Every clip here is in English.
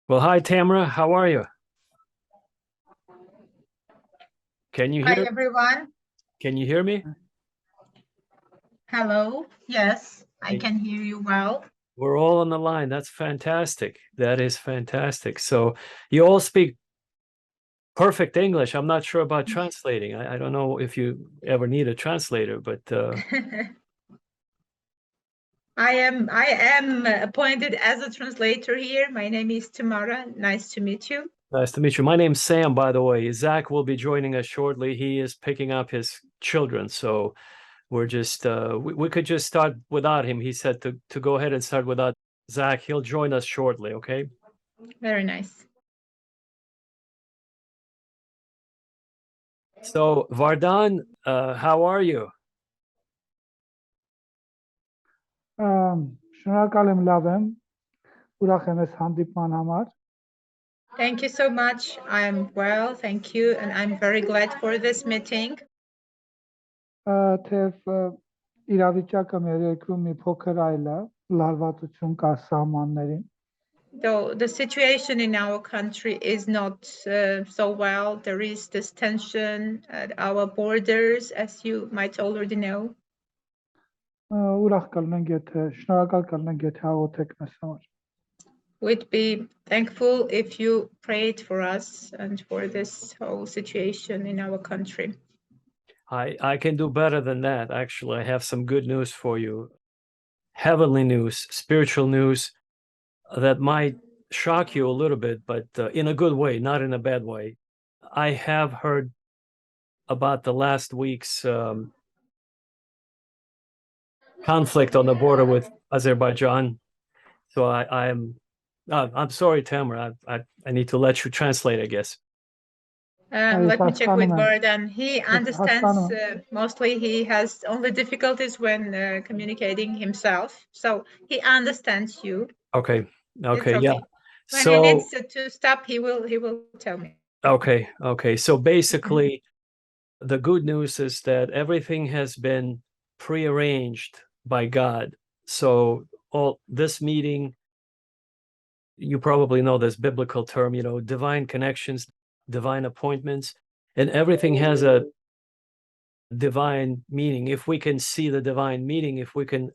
Well, hi, Tamara. How are you? Can you Hi, hear? everyone. Can you hear me? Hello. Yes, I Hey, can hear you well. we're all on the line. That's fantastic. That is fantastic. So you all speak perfect English. I'm not sure about translating. I don't know if you ever need a translator, but I am appointed as a translator here. My name is Tamara. Nice to meet you. nice to meet you. My name's Sam, by the way. Zach will be joining us shortly. He is picking up his children, so we're just we could just start without him. He said to go ahead and start without Zach. He'll join us shortly, okay? Very nice. So Vardan, how are you? Շնորհակալ եմ, լավ եմ, ուրախ եմ այս հանդիպման համար։ Thank you so much. I'm well, thank you, and I'm very glad for this meeting. Թեև իրավիճակը մեր երկրում մի փոքր այլ է, լարվածություն կա սահմաններին։ Though the situation in our country is not so well, there is this tension at our borders, as you might already know. Ուրախ կլինենք, շնորհակալ կլինենք, եթե հաղորդեք մեզ համար։ We'd be thankful if you prayed for us and for this whole situation in our country. I can do better than that. Actually, I have some good news for you. Heavenly news, spiritual news that might shock you a little bit, but in a good way, not in a bad way. I have heard about the last week's conflict on the border with Azerbaijan. So I'm sorry, Tamara. I need to let you translate, I guess. Let me check with Հասկանում եմ, Vardan. He understands, հասկանում mostly he has only difficulties when communicating himself. So he understands you. Okay. It's Okay. Yeah. When he So needs to stop, he will tell me. okay. Okay. So basically, the good news is that everything has been prearranged by God. So all this meeting, you probably know this biblical term, divine connections, divine appointments, and everything has a divine meaning. If we can see the divine meaning, if we can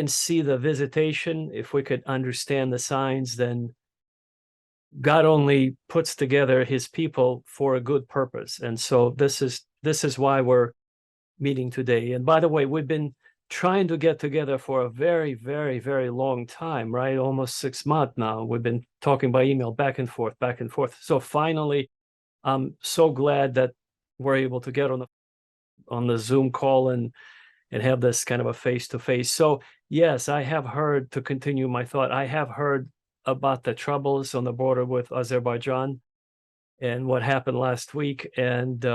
see the visitation, if we could understand the signs, then God only puts together his people for a good purpose. And so this is why we're meeting today. And by the way, we've been trying to get together for a very, very, very long time, right? Almost 6 months now. We've been talking by email back and forth, back and forth. So finally, I'm so glad that we're able to get on the Zoom call and have this kind of a face-to-face. So yes, I have heard, to continue my thought, I have heard about the troubles on the border with Azerbaijan and what happened last week. And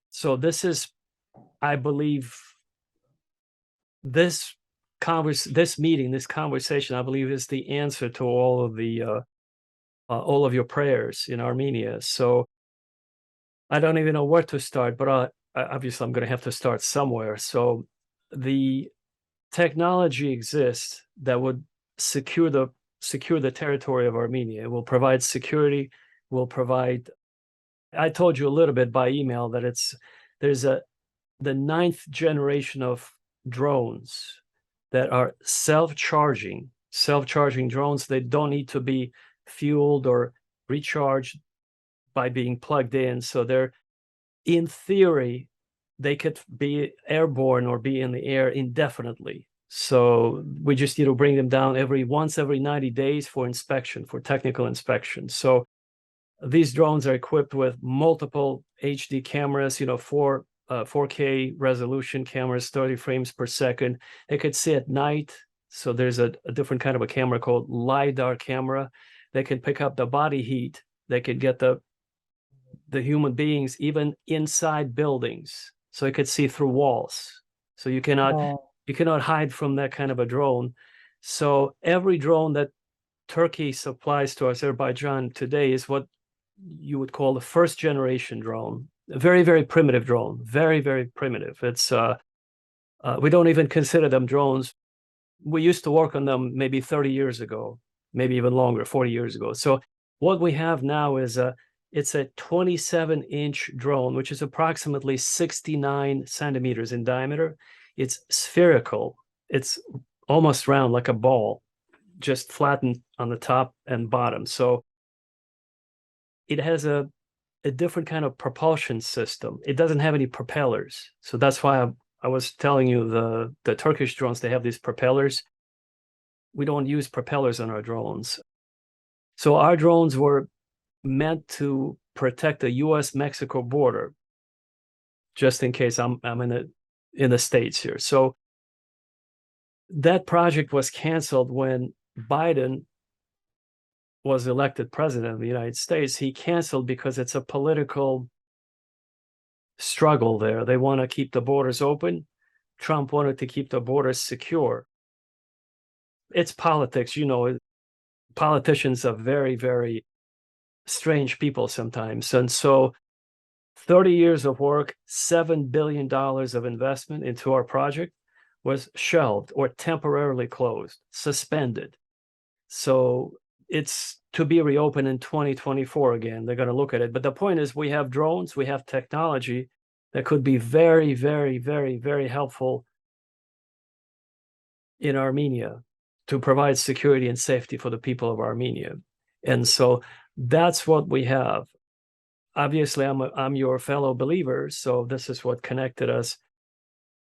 so this is, I believe, this meeting, this conversation, I believe, is the answer to all of your prayers in Armenia. So I don't even know where to start, but obviously I'm going to have to start somewhere. So the technology exists that would secure the territory of Armenia. It will provide security, will provide, I told you a little bit by email that there's the 9th generation of drones that are self-charging drones. They don't need to be fueled or recharged by being plugged in. So they're, in theory, they could be airborne or be in the air indefinitely. So we just need to bring them down once every 90 days for inspection, for technical inspection. So these drones are equipped with multiple HD cameras, 4K resolution cameras, 30 frames per second. They could see at night. So there's a different kind of a camera called LiDAR camera. They can pick up the body heat. They could get the human beings even inside buildings. So it could see through walls. So you cannot hide from that kind of a drone. So every drone that Turkey supplies to Azerbaijan today is what you would call the first generation drone. A very, very primitive drone. Very, very primitive. It's we don't even consider them drones. We used to work on them maybe 30 years ago. maybe even longer, 40 years ago. So what we have now is it's a 27-inch drone, which is approximately 69 centimeters in diameter. It's spherical. It's almost round, like a ball, just flattened on the top and bottom. So it has a different kind of propulsion system. It doesn't have any propellers. So that's why I was telling you the Turkish drones, they have these propellers. We don't use propellers on our drones. So our drones were meant to protect the US-Mexico border, just in case I'm in the States here. So that project was canceled when Biden was elected president of the United States. He canceled because it's a political struggle there. They want to keep the borders open. Trump wanted to keep the borders secure. It's politics, you know. Politicians are very, very strange people sometimes. And so 30 years of work, $7 billion of investment into our project was shelved or temporarily closed, suspended. So it's to be reopened in 2024 again. They're going to look at it. But the point is, we have drones, we have technology that could be very, very, very, very helpful in Armenia to provide security and safety for the people of Armenia. And so that's what we have. Obviously, I'm your fellow believer, so this is what connected us.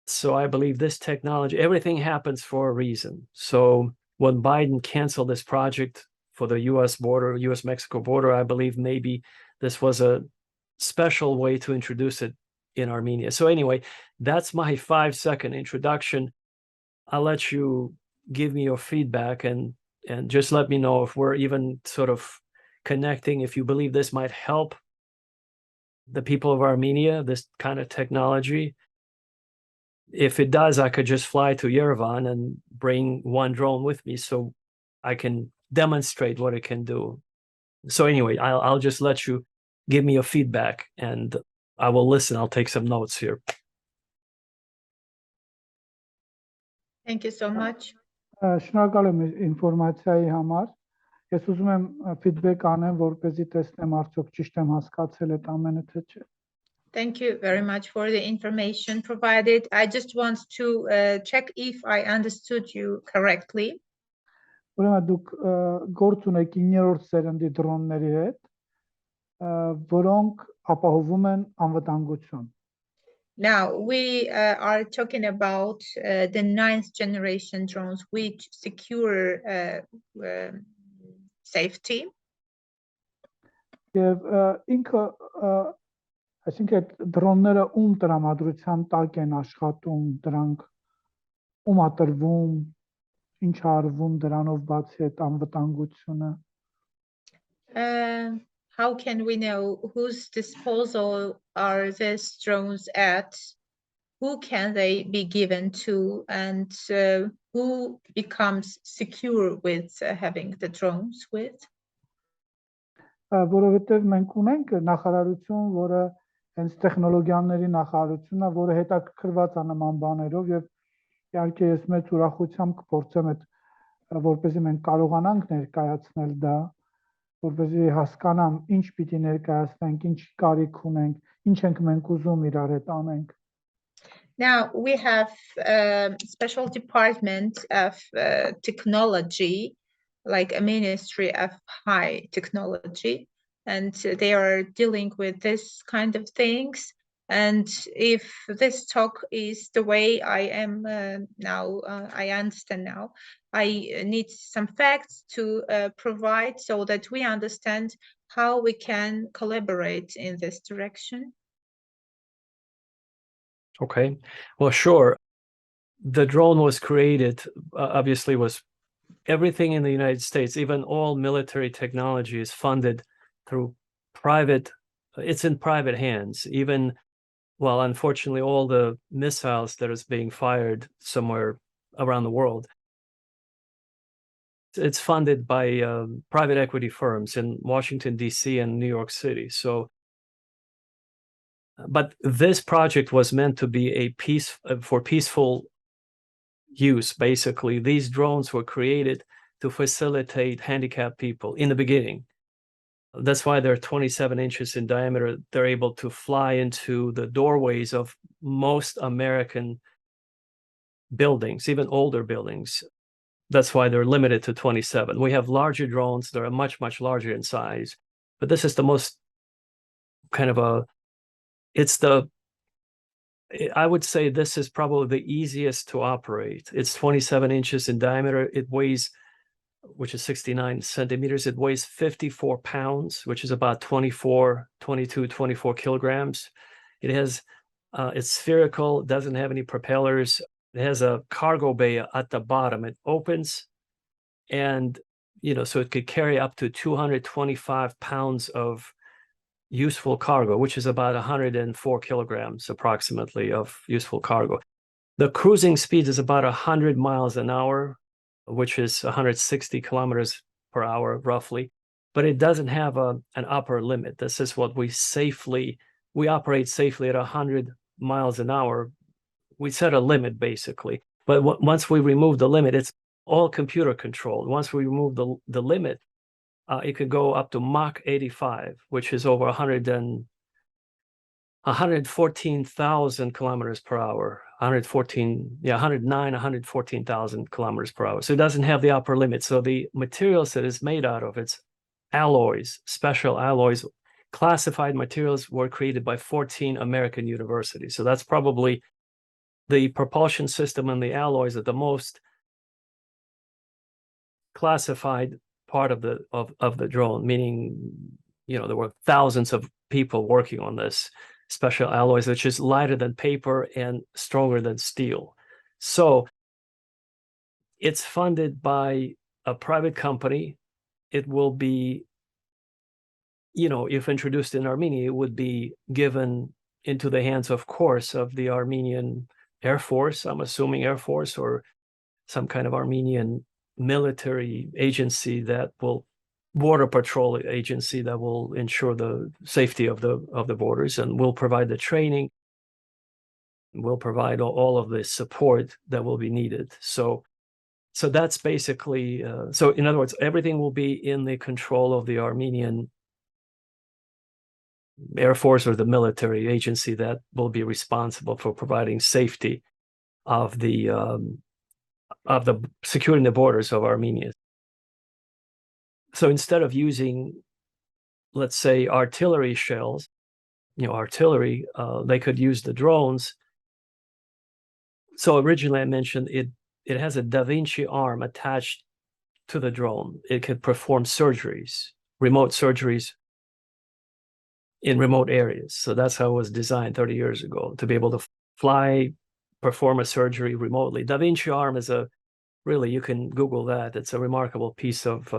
So I believe this technology, everything happens for a reason. So when Biden canceled this project for the US border, US-Mexico border, I believe maybe this was a special way to introduce it in Armenia. So anyway, that's my 5-second introduction. I'll let you give me your feedback and just let me know if we're even sort of connecting, if you believe this might help the people of Armenia, this kind of technology. If it does, I could just fly to Yerevan and bring one drone with me so I can demonstrate what it can do. So anyway, I'll just let you give me your feedback and I will listen. I'll take some notes here. Thank you so much. Շնորհակալ եմ ինֆորմացիայի համար։ Ես ուզում եմ feedback անեմ, որպեսզի տեսնեմ արդյոք ճիշտ եմ հասկացել այդ ամենը թե չէ։ Thank you very much for the information provided. I just want to check if I understood you correctly. Ուրեմն դուք գործ ունեք 9-րդ սերնդի դրոնների հետ, որոնք ապահովում են անվտանգություն։ Now we are talking about the 9th generation drones which secure safety. Եվ ինքը այսինքն այդ դրոնները ում տրամադրության տակ են աշխատում, դրանք ում ատրվում, ինչ արվում դրանով բացի այդ անվտանգությունը։ How can we know whose disposal are these drones at? Who can they be given to, and who becomes secure with having the drones with? Որովհետև մենք ունենք նախարարություն, որը հենց տեխնոլոգիաների նախարարությունն է, որը հետաքրքրված է նման բաներով եւ իհարկե ես մեծ ուրախությամբ կփորձեմ այդ որպեսզի մենք կարողանանք ներկայացնել դա, որպեսզի հասկանամ ինչ պիտի ներկայացնենք, ինչ կարիք ունենք, ինչ ենք մենք ուզում իրար հետ անենք։ Now we have a special department of technology, like a ministry of high technology, and they are dealing with this kind of things. And if this talk is the way I am now, I understand now, I need some facts to provide so that we understand how we can collaborate in this direction. Okay, well, sure. The drone was created, obviously was everything in the United States, even all military technology is funded through private, it's in private hands. Even, well, unfortunately, all the missiles that is being fired somewhere around the world, it's funded by private equity firms in Washington, D.C. and New York City. So, but this project was meant to be a for peaceful use, basically. These drones were created to facilitate handicapped people in the beginning. That's why they're 27 inches in diameter. They're able to fly into the doorways of most American buildings, even older buildings. That's why they're limited to 27. We have larger drones that are much, much larger in size. But this is the most kind of I would say this is probably the easiest to operate. It's 27 inches in diameter. It weighs, which is 69 centimeters. It weighs 54 pounds, which is about 24 kilograms. It's spherical, doesn't have any propellers. It has a cargo bay at the bottom. It opens and, so it could carry up to 225 pounds of useful cargo, which is about 104 kilograms approximately of useful cargo. The cruising speed is about 100 miles an hour, which is 160 kilometers per hour roughly, but it doesn't have an upper limit. This is what we operate safely at 100 miles an hour. We set a limit basically, but once we remove the limit, it's all computer controlled. Once we remove the limit, it could go up to Mach 85, which is over 114,000 kilometers per hour. 114,000 kilometers per hour. So it doesn't have the upper limit. So the materials that it's made out of, it's alloys, special alloys. Classified materials were created by 14 American universities. So that's probably the propulsion system and the alloys are the most classified part of the drone, meaning there were thousands of people working on this special alloys, which is lighter than paper and stronger than steel. So it's funded by a private company. It will be, if introduced in Armenia, it would be given into the hands, of course, of the Armenian Air Force, I'm assuming Air Force, or some kind of Armenian military agency border patrol agency that will ensure the safety of the borders and will provide the training, will provide all of the support that will be needed. So that's basically, so in other words, everything will be in the control of the Armenian Air Force or the military agency that will be responsible for providing safety of the securing the borders of Armenia. So instead of using, let's say, artillery shells, artillery, they could use the drones. So originally I mentioned it has a Da Vinci arm attached to the drone. It could perform surgeries, remote surgeries in remote areas. So that's how it was designed 30 years ago, to be able to fly, perform a surgery remotely. Da Vinci arm is really, you can Google that. It's a remarkable piece of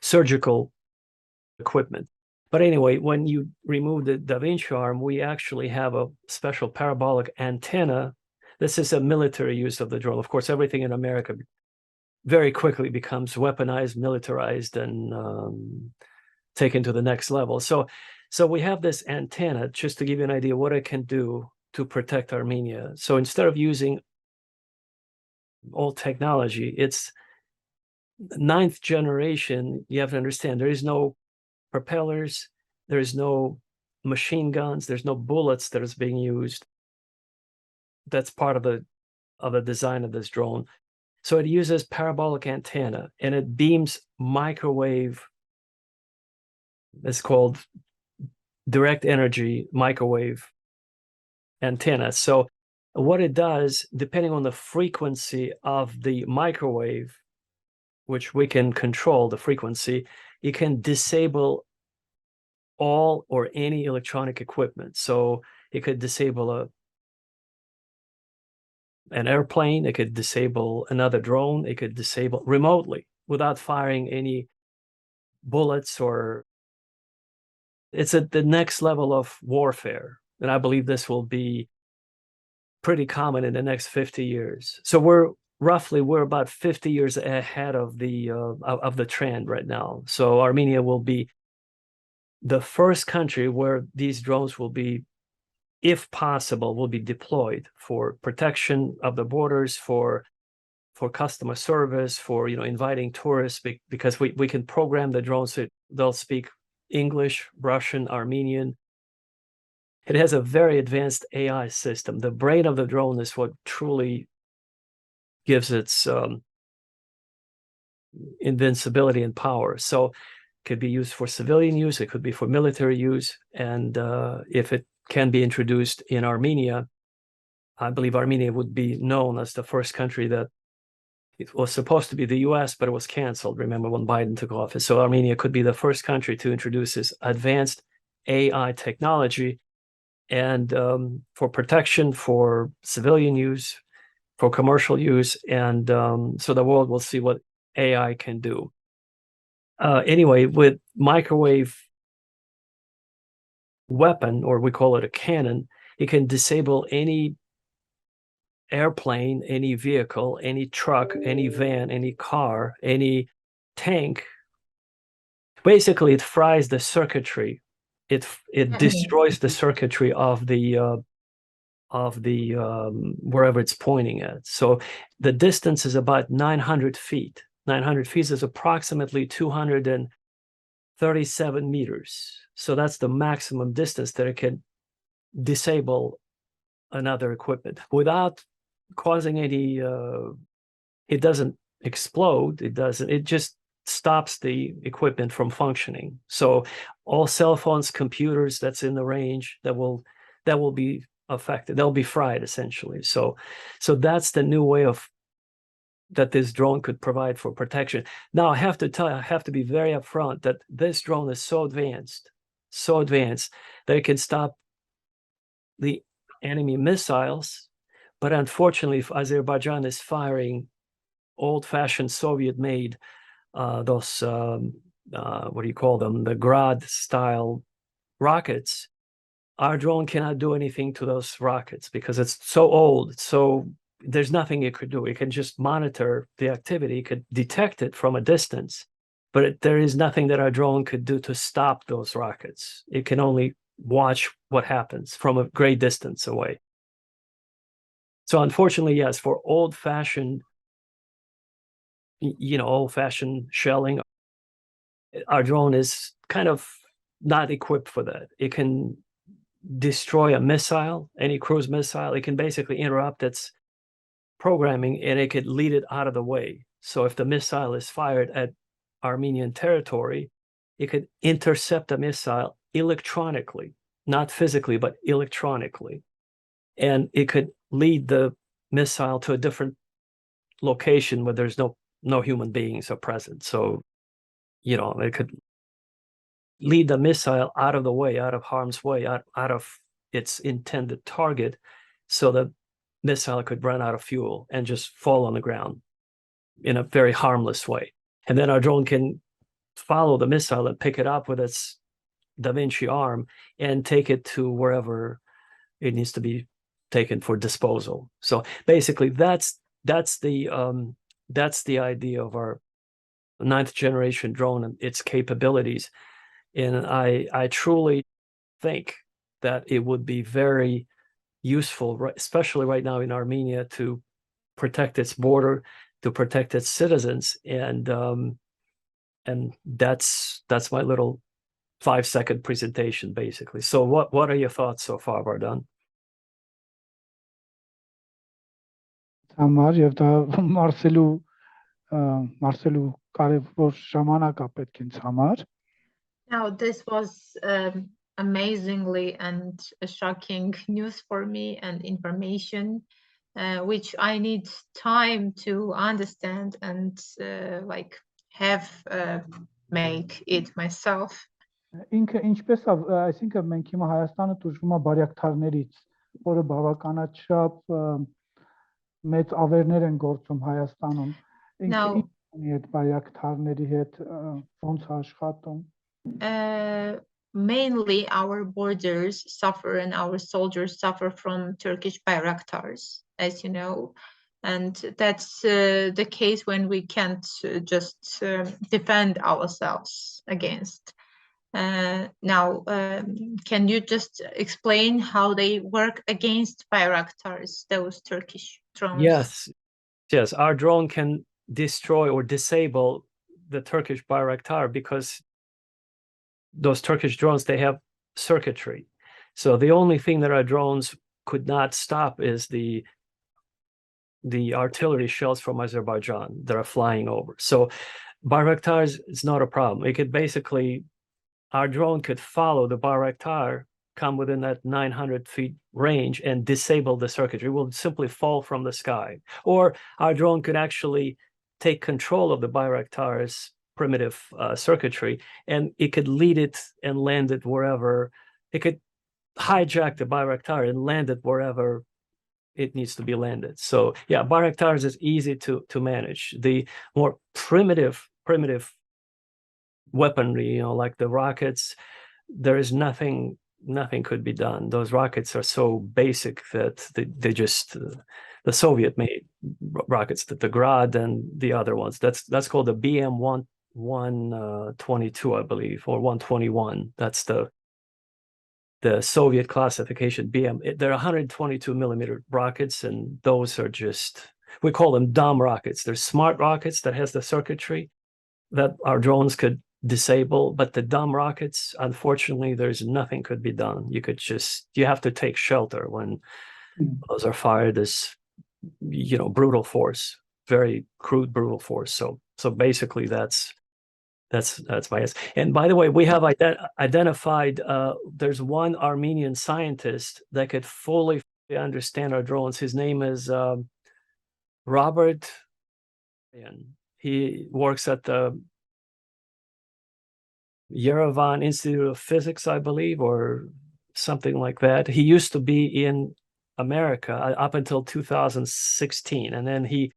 surgical equipment. But anyway, when you remove the Da Vinci arm, we actually have a special parabolic antenna. This is a military use of the drone. Of course, everything in America very quickly becomes weaponized, militarized, and taken to the next level. So we have this antenna, just to give you an idea what it can do to protect Armenia. So instead of using old technology, it's 9th generation. You have to understand, there is no propellers, there is no machine guns, there's no bullets that is being used. That's part of the design of this drone. So it uses parabolic antenna and it beams microwave. It's called direct energy microwave antenna. So what it does, depending on the frequency of the microwave, which we can control the frequency, it can disable all or any electronic equipment. So it could disable an airplane, it could disable another drone, it could disable remotely without firing any bullets, or it's at the next level of warfare. And I believe this will be pretty common in the next 50 years. So we're about 50 years ahead of the trend right now. So Armenia will be the first country where these drones will be, if possible, will be deployed for protection of the borders, for for customer service, for inviting tourists, because we can program the drones so they'll speak English, Russian, Armenian. It has a very advanced AI system. The brain of the drone is what truly gives its invincibility and power. So it could be used for civilian use, it could be for military use, and if it can be introduced in Armenia, I believe Armenia would be known as the first country that it was supposed to be the US, but it was canceled. Remember when Biden took office? So Armenia could be the first country to introduce this advanced AI technology, and for protection, for civilian use, for commercial use, and so the world will see what AI can do. Anyway, with microwave weapon, or we call it a cannon, it can disable any airplane, any vehicle, any truck, any van, any car, any tank. Basically, it fries the circuitry. It destroys the circuitry of the wherever it's pointing at. So the distance is about 900 feet. 900 feet is approximately 237 meters. So that's the maximum distance that it can disable another equipment without causing any it doesn't explode, it just stops the equipment from functioning. So all cell phones, computers that's in the range, that will be affected, they'll be fried essentially. So that's the new way of that this drone could provide for protection. Now I have to be very upfront that this drone is so advanced that it can stop the enemy missiles. But unfortunately, if Azerbaijan is firing old-fashioned Soviet-made those what do you call them, the Grad-style rockets, our drone cannot do anything to those rockets because it's so old. So there's nothing it could do. It can just monitor the activity, it could detect it from a distance, but there is nothing that our drone could do to stop those rockets. It can only watch what happens from a great distance away. So unfortunately, yes, for old-fashioned shelling, our drone is kind of not equipped for that. It can destroy a missile, any cruise missile. It can basically interrupt its programming, and it could lead it out of the way. So if the missile is fired at Armenian territory, it could intercept the missile electronically, not physically, but electronically. And it could lead the missile to a different location where there's no human beings are present. So, it could lead the missile out of the way, out of harm's way, out of its intended target, so the missile could run out of fuel and just fall on the ground in a very harmless way. And then our drone can follow the missile and pick it up with its Da Vinci arm and take it to wherever it needs to be taken for disposal. So basically, that's the idea of our 9th generation drone and its capabilities. And I truly think that it would be very useful, especially right now in Armenia, to protect its border, to protect its citizens, and that's my little 5-second presentation, basically. So what are your thoughts so far, Vardan? Համար եւ դա Մարսելու կարևոր ժամանակ է պետք ինձ համար. Now, this was amazingly and shocking news for me and information, which I need time to understand and make it myself. Ինքը ինչպես է, այսինքն մենք հիմա Հայաստանը դժվում է բարյակթարներից, որը բավականաչափ մեծ ավերներ են գործում Հայաստանում։ Ինքը ինչի հետ բարյակթարների հետ ոնց է աշխատում։ Mainly our borders suffer and our soldiers suffer from Turkish Bayraktars, as you know, and that's the case when we can't just defend ourselves against. Now, can you just explain how they work against Bayraktars, those Turkish drones? Yes. Yes, our drone can destroy or disable the Turkish Bayraktar because those Turkish drones, they have circuitry. So the only thing that our drones could not stop is the artillery shells from Azerbaijan that are flying over. So Bayraktar is not a problem. It could basically, our drone could follow the Bayraktar, come within that 900 feet range and disable the circuitry. It will simply fall from the sky. Or our drone could actually take control of the Bayraktar's primitive circuitry, and it could lead it and land it wherever. It could hijack the Bayraktar and land it wherever it needs to be landed. So yeah, Bayraktars is easy to manage. The more primitive weaponry, like the rockets, there is nothing could be done. Those rockets are so basic that they just the Soviet made rockets, the Grad and the other ones. That's called the BM 122, I believe, or 121. That's the Soviet classification. BM. They're 122 millimeter rockets, and those are just, we call them dumb rockets. They're smart rockets that has the circuitry that our drones could disable, but the dumb rockets, unfortunately, there's nothing could be done. You have to take shelter when those are fired as, brutal force, very crude, brutal force. So basically that's my answer. And by the way, we have identified, there's one Armenian scientist that could fully understand our drones. His name is Robert, and he works at the Yerevan Institute of Physics, I believe, or something like that. He used to be in America up until 2016, and then he's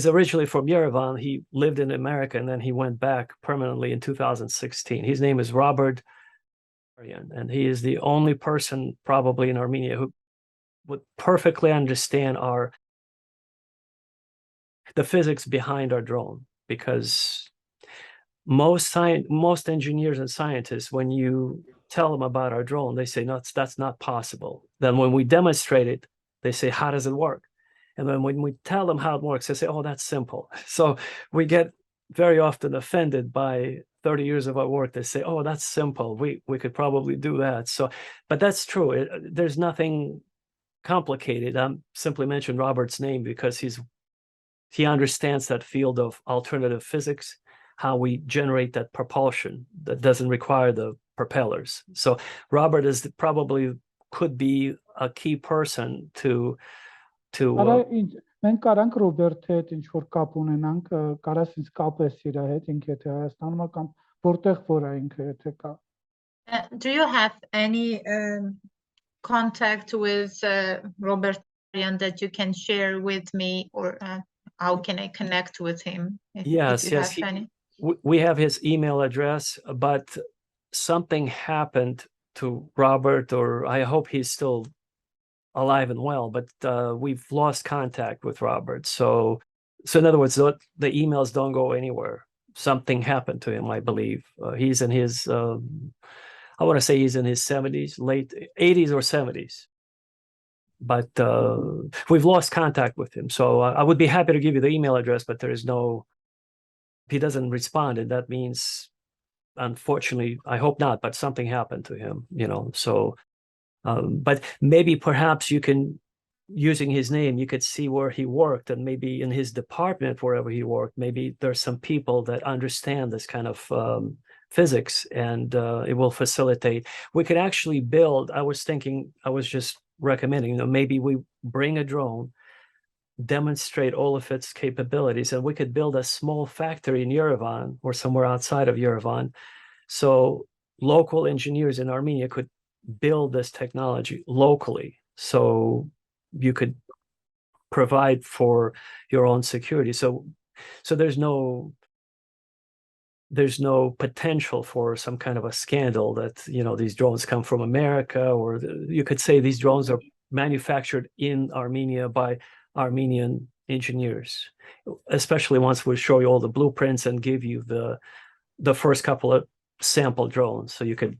originally from Yerevan. He lived in America, and then he went back permanently in 2016. His name is Robert, and he is the only person probably in Armenia who would perfectly understand the physics behind our drone, because most engineers and scientists, when you tell them about our drone, they say, no, that's not possible. Then when we demonstrate it, they say, how does it work? And then when we tell them how it works, they say, oh, that's simple. So we get very often offended by 30 years of our work. They say, oh, that's simple. We could probably do that. So, but that's true. There's nothing complicated. I simply mentioned Robert's name because he understands that field of alternative physics, how we generate that propulsion that doesn't require the propellers. So Robert probably could be a key person to մենք կարանք Ռոբերտի հետ ինչ որ կապ ունենանք, կարաս ինձ կապես իր հետ, ինքը եթե Հայաստանում է կամ որտեղ որ է ինքը եթե կա. Do you have any contact with Robert that you can share with me, or how can I connect with him? If you have any? We have his email address, but something happened to Robert, or I hope he's still alive and well, but we've lost contact with Robert. So in other words, the emails don't go anywhere. Something happened to him, I believe. He's in his, I want to say he's in his 70s, late 80s or 70s. But we've lost contact with him. So I would be happy to give you the email address, but he doesn't respond, and that means, unfortunately, I hope not, but something happened to him, so but maybe perhaps you can, using his name, you could see where he worked, and maybe in his department, wherever he worked, maybe there's some people that understand this kind of physics, and it will facilitate. We could actually build, I was just recommending, maybe we bring a drone, demonstrate all of its capabilities, and we could build a small factory in Yerevan or somewhere outside of Yerevan, so local engineers in Armenia could build this technology locally, so you could provide for your own security. So there's no potential for some kind of a scandal that these drones come from America, or you could say these drones are manufactured in Armenia by Armenian engineers, especially once we show you all the blueprints and give you the first couple of sample drones, so you could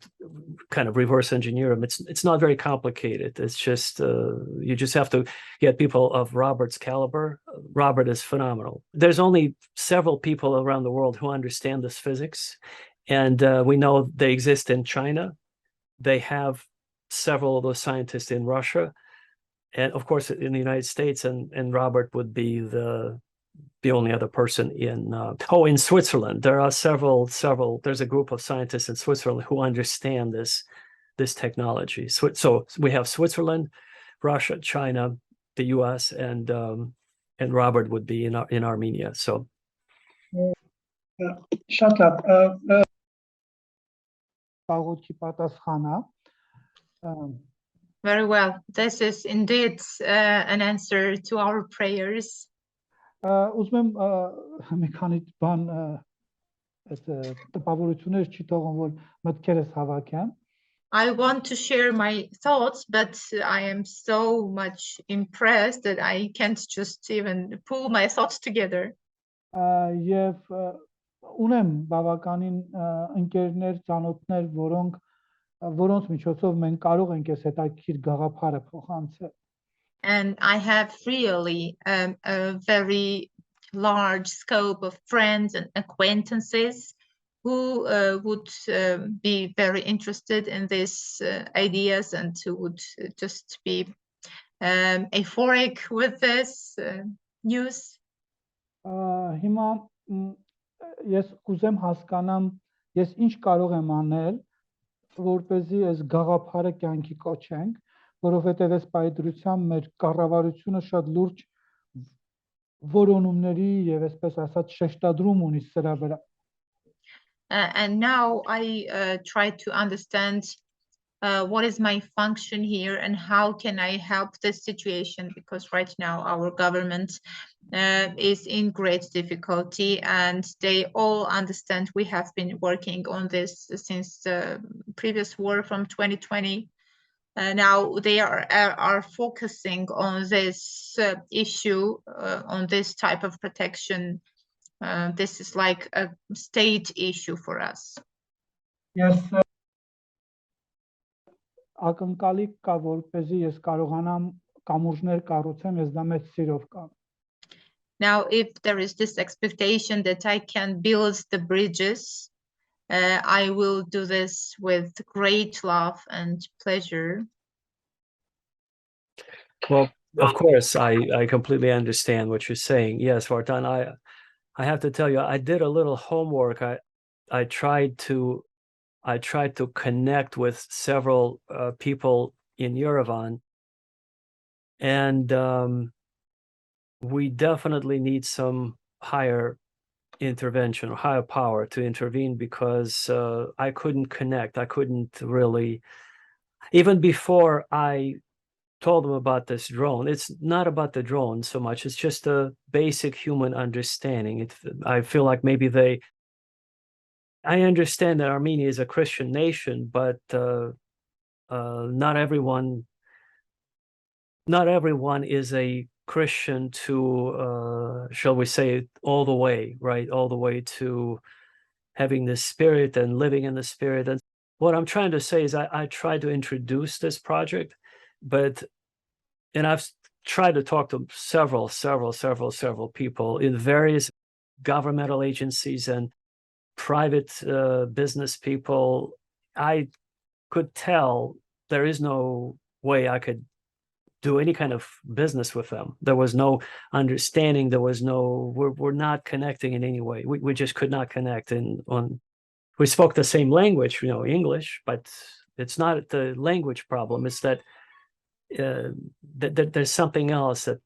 kind of reverse engineer them. It's not very complicated. It's just you just have to get people of Robert's caliber. Robert is phenomenal. There's only several people around the world who understand this physics, and we know they exist in China. They have several of those scientists in Russia, and of course in the United States. And Robert would be the only other person in Switzerland. There are several. There's a group of scientists in Switzerland who understand this technology. So we have Switzerland, Russia, China, the U.S., and Robert would be in Armenia. So Շատ լավ։ Պաղոթքի պատասխանա։ Very well. This is indeed an answer to our prayers. Ուզում եմ մի քանի բան այս տպավորություններ չի թողում, որ մտքերս հավաքեմ։ I want to share my thoughts, but I am so much impressed that I can't just even pull my thoughts together. Եվ ունեմ բավականին ընկերներ, ծանոթներ, որոնց միջոցով մենք կարող ենք այս հետաքրքիր գաղափարը փոխանցել։ And I have really a very large scope of friends and acquaintances who would be very interested in these ideas and who would just be euphoric with this news. Հիմա ես կուզեմ հասկանամ, ես ինչ կարող եմ անել, որպեսզի այս գաղափարը կյանքի կոչենք, որովհետև այս պայծրությամբ մեր կառավարությունը շատ լուրջ որոնումների եւ այսպես ասած շեշտադրում ունի սրա վրա։ And now I try to understand what is my function here and how can I help this situation, because right now our government is in great difficulty and they all understand we have been working on this since the previous war from 2020. Now they are focusing on this issue, on this type of protection. This is like a state issue for us. Yes. Ակնկալիք կա, որպեսզի ես կարողանամ կամուրջներ կառուցեմ, ես դա մեծ սիրով կամ։ Now, if there is this expectation that I can build the bridges, I will do this with great love and pleasure. Well, of course, I completely understand what you're saying. Yes, Vartan, I have to tell you, I did a little homework. I tried to connect with several people in Yerevan, and we definitely need some higher intervention or higher power to intervene, because I couldn't connect. I couldn't really, even before I told them about this drone. It's not about the drone so much. It's just a basic human understanding. I feel like maybe I understand that Armenia is a Christian nation, but not everyone is a Christian to, shall we say, all the way, right? All the way to having the spirit and living in the spirit. And what I'm trying to say is I tried to introduce this project, and I've tried to talk to several people in various governmental agencies and private business people. I could tell there is no way I could do any kind of business with them. There was no understanding. There was no, we're not connecting in any way. We just could not connect. We spoke the same language, English, but it's not the language problem. It's that there's something else that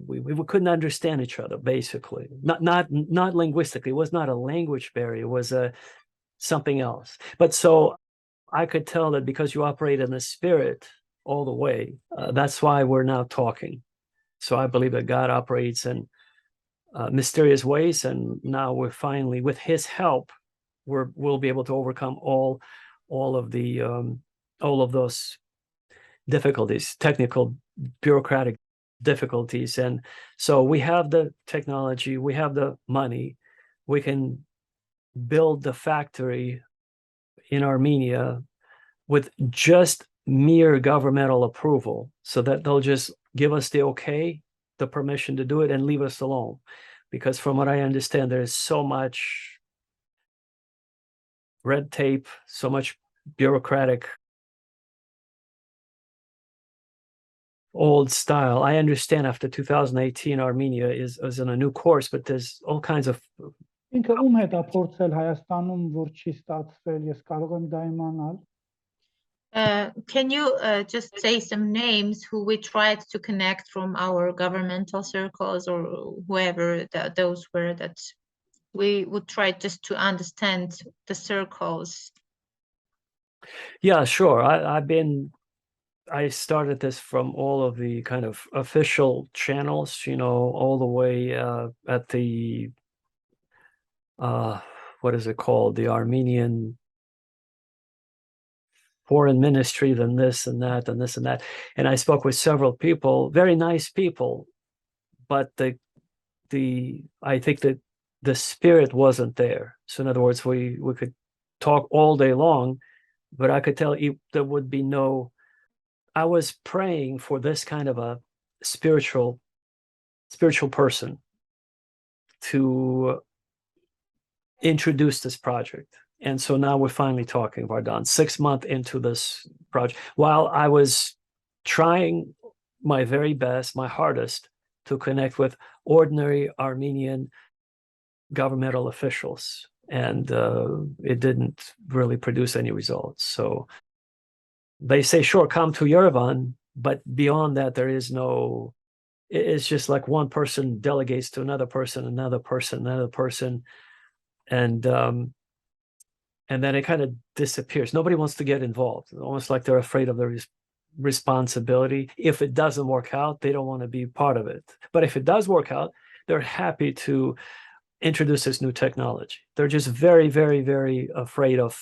we couldn't understand each other, basically. Not linguistically. It was not a language barrier. It was something else. But so I could tell that because you operate in the spirit all the way, that's why we're now talking. So I believe that God operates in mysterious ways, and now we're finally, with His help, we'll be able to overcome all of those difficulties, technical, bureaucratic difficulties. And so we have the technology, we have the money, we can build the factory in Armenia with just mere governmental approval, so that they'll just give us the okay, the permission to do it, and leave us alone. Because from what I understand, there's so much red tape, so much bureaucratic old style. I understand after 2018 Armenia is in a new course, but there's all kinds of Ինքը ում հետ է փորձել Հայաստանում, որ չի ստացվել, ես կարող եմ դա իմանալ։ Can you just say some names who we tried to connect from our governmental circles or whoever those were that we would try just to understand the circles? Yeah, sure. I started this from all of the kind of official channels, all the way at the what is it called? The Armenian foreign ministry, then this and that, and this and that. And I spoke with several people, very nice people, but I think that the spirit wasn't there. So in other words, we could talk all day long, but I could tell you there would be no. I was praying for this kind of a spiritual person to introduce this project. And so now we're finally talking, Vardan, 6 months into this project, while I was trying my very best, my hardest, to connect with ordinary Armenian governmental officials. And it didn't really produce any results. So they say, sure, come to Yerevan, but beyond that, there is no, it's just like one person delegates to another person, and then it kind of disappears. Nobody wants to get involved, almost like they're afraid of the responsibility. If it doesn't work out, they don't want to be part of it. But if it does work out, they're happy to introduce this new technology. They're just very, very, very afraid of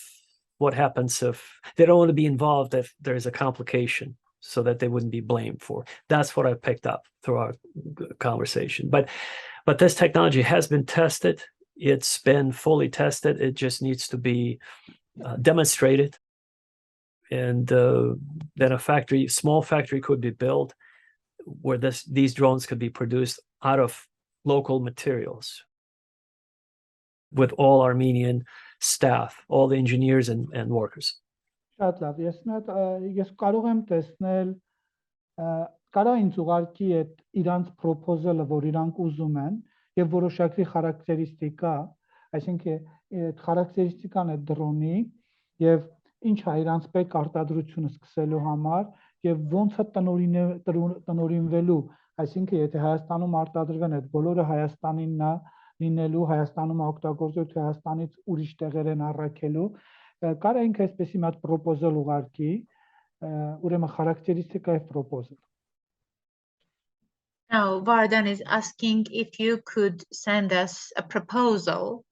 what happens if they don't want to be involved if there's a complication, so that they wouldn't be blamed for. That's what I picked up through our conversation. But this technology has been tested. It's been fully tested. It just needs to be demonstrated. And then a small factory could be built where these drones could be produced out of local materials with all Armenian staff, all the engineers and workers. Շատ լավ, ես կարող եմ տեսնել, կարա ինձ ուղարկի այդ իրանց proposal-ը, որ իրանք ուզում են, եւ որոշակի խարակտերիստիկա, այսինքն այդ խարակտերիստիկան է դրոնի եւ ինչ է իրանց պետք արտադրությունը սկսելու համար եւ ոնց է տնօրինվելու, այսինքն եթե Հայաստանում արտադրվեն այդ բոլորը Հայաստանինն է լինելու, Հայաստանում օգտագործել, թե Հայաստանից ուրիշ տեղեր են առաքելու, կարա ինքը այսպեսի մի հատ proposal ուղարկի, ուրեմն խարակտերիստիկա եւ proposal. Now, Vardan is asking if you could send us a proposal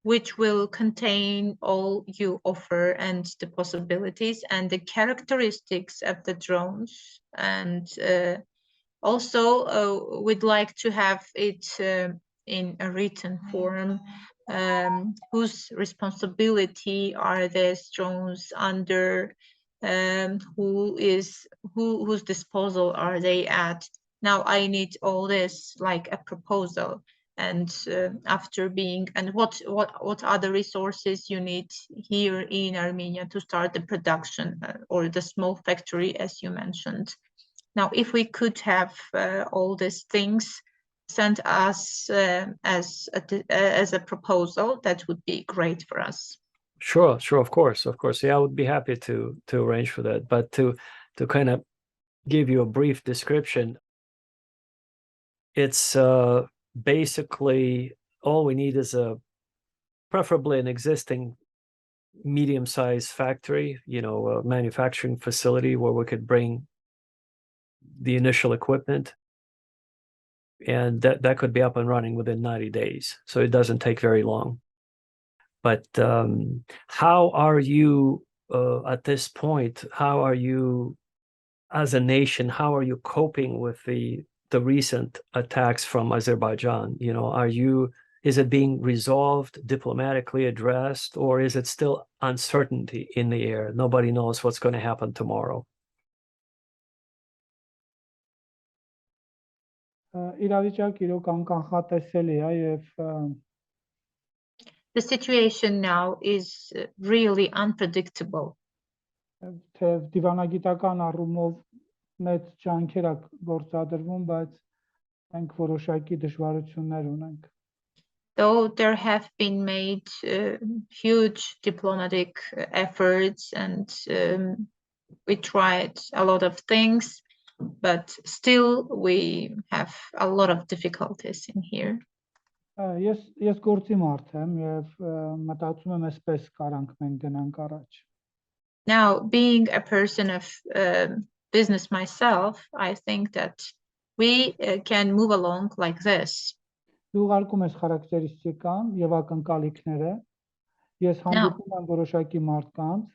which will contain all you offer and the possibilities and the characteristics of the drones. And also, we'd like to have it in a written form. Whose responsibility are these drones under? Whose disposal are they at? Now I need all this like a proposal, and what are the resources you need here in Armenia to start the production or the small factory as you mentioned. Now, if we could have all these things sent us as a proposal, that would be great for us. Sure, of course. Yeah, I would be happy to arrange for that. But to kind of give you a brief description, it's basically all we need is preferably an existing medium-sized factory, a manufacturing facility where we could bring the initial equipment, and that could be up and running within 90 days. So it doesn't take very long. But how are you at this point? How are you as a nation? How are you coping with the recent attacks from Azerbaijan? is it being resolved, diplomatically addressed, or is it still uncertainty in the air? Nobody knows what's going to happen tomorrow. Իրավիճակը իրոք անկանխատեսելի է եւ The situation now is really unpredictable. թեև դիվանագիտական առումով մեծ ջանքեր է գործադրվում, բայց մենք որոշակի դժվարություններ ունենք։ Though there have been made huge diplomatic efforts and we tried a lot of things, but still we have a lot of difficulties in here. Ես գործի մարդ եմ եւ մտածում եմ այսպես կարանք մենք գնանք առաջ։ Now, being a person of business myself, I think that we can move along like this. Դու ուղարկում ես խարակտերիստիկան եւ ակնկալիքները, ես հանդիպում եմ որոշակի մարդկանց,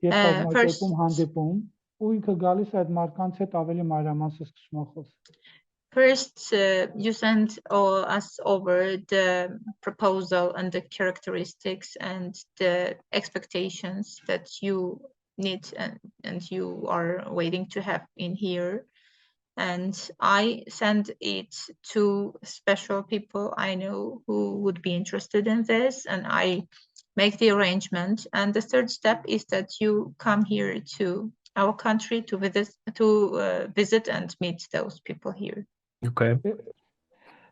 ես կազմակերպում հանդիպում, ու ինքը գալիս է այդ մարդկանց հետ ավելի մանրամասն սկսում է խոսել։ First, you send us over the proposal and the characteristics and the expectations that you need and you are waiting to have in here. And I send it to special people I know who would be interested in this, and I make the arrangement. And the third step is that you come here to our country to visit and meet those people here. Okay.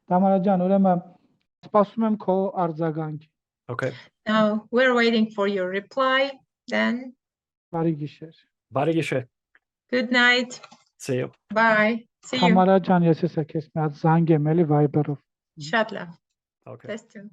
Tamara ջան, ուրեմն սպասում եմ քո արձագանքի։ Okay. Now we're waiting for your reply. Then. Բարի գիշեր։ Բարի գիշեր. Good night. See you. Bye. See you. Tamara ջան, ես քեզ մի հատ զանգեմ էլի Viber-ով։ Շատ լավ։ Okay. Տեստում։